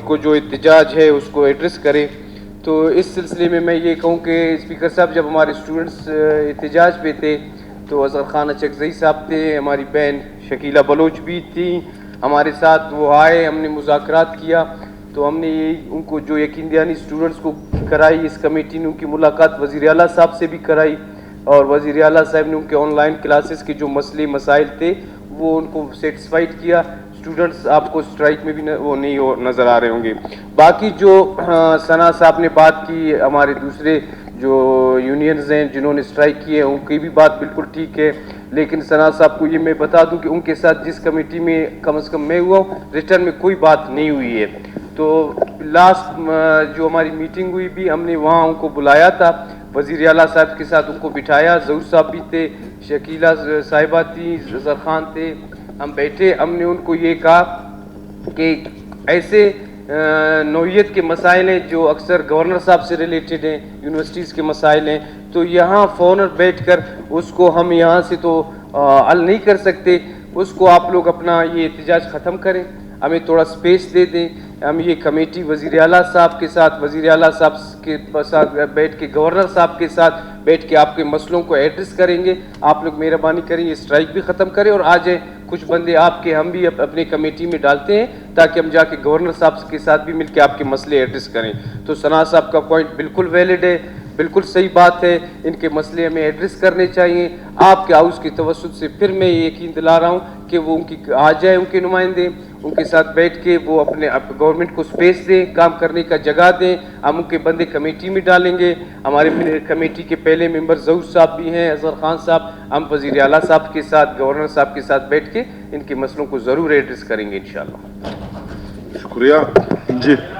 کو جو احتجاج ہے اس کو ایڈریس کریں. تو اس سلسلے میں یہ کہوں کہ اسپیکر صاحب جب ہمارے اسٹوڈنٹس احتجاج پہ تھے تو اظہر خان اچکزئی صاحب تھے, ہماری بہن شکیلہ بلوچ بھی تھیں ہمارے ساتھ, وہ آئے, ہم نے مذاکرات کیا. تو ہم نے ان کو جو یقین دہانی اسٹوڈنٹس کو کرائی, اس کمیٹی نے ان کی ملاقات وزیر اعلیٰ صاحب سے بھی کرائی, اور وزیر اعلیٰ صاحب نے ان کے آن لائن کلاسز کے جو مسئلے مسائل تھے وہ ان کو سیٹسفائیڈ کیا. اسٹوڈنٹس آپ کو اسٹرائک میں بھی وہ نہیں نظر آ رہے ہوں گے. باقی جو ثنا صاحب نے بات کی, ہمارے دوسرے جو یونینز ہیں جنہوں نے اسٹرائک کی ہے ان کی بھی بات بالکل ٹھیک ہے, لیکن ثنا صاحب کو یہ میں بتا دوں کہ ان کے ساتھ جس کمیٹی میں کم از کم میں ہوا ہوں, ریٹرن میں کوئی بات نہیں ہوئی ہے. تو لاسٹ جو ہماری میٹنگ ہوئی بھی, ہم نے وہاں ان کو بلایا تھا, وزیر اعلیٰ صاحب کے ساتھ ان کو بٹھایا, ظہور صاحب بھی تھے, شکیلہ صاحبہ تھیں, اظہر خان تھے, ہم بیٹھے. ہم نے ان کو یہ کہا کہ ایسے نوعیت کے مسائل ہیں جو اکثر گورنر صاحب سے ریلیٹڈ ہیں, یونیورسٹیز کے مسائل ہیں, تو یہاں فورنر بیٹھ کر اس کو ہم یہاں سے تو حل نہیں کر سکتے. اس کو آپ لوگ اپنا یہ احتجاج ختم کریں, ہمیں تھوڑا سپیس دے دیں. ہم یہ کمیٹی وزیر اعلیٰ صاحب کے ساتھ, وزیر اعلیٰ صاحب کے ساتھ بیٹھ کے, گورنر صاحب کے ساتھ بیٹھ کے آپ کے مسئلوں کو ایڈریس کریں گے. آپ لوگ مہربانی کریں یہ اسٹرائک بھی ختم کریں اور آ جائیں. کچھ بندے آپ کے ہم بھی اپنے کمیٹی میں ڈالتے ہیں تاکہ ہم جا کے گورنر صاحب کے ساتھ بھی مل کے آپ کے مسئلے ایڈریس کریں. تو ثنا صاحب کا پوائنٹ بالکل ویلڈ ہے, بالکل صحیح بات ہے, ان کے مسئلے ہمیں ایڈریس کرنے چاہیے. آپ کے ہاؤس کی توسط سے پھر میں یہ یقین دلا رہا ہوں کہ وہ ان کی آ جائے, ان کے نمائندے ان کے ساتھ بیٹھ کے وہ اپنے گورنمنٹ کو سپیس دیں, کام کرنے کا جگہ دیں. ہم ان کے بندے کمیٹی میں ڈالیں گے. ہمارے کمیٹی کے پہلے ممبر ظہور صاحب بھی ہیں, اظہر خان صاحب, ہم وزیر اعلیٰ صاحب کے ساتھ, گورنر صاحب کے ساتھ بیٹھ کے ان کے مسئلوں کو ضرور ایڈریس کریں گے انشاءاللہ. شکریہ. جی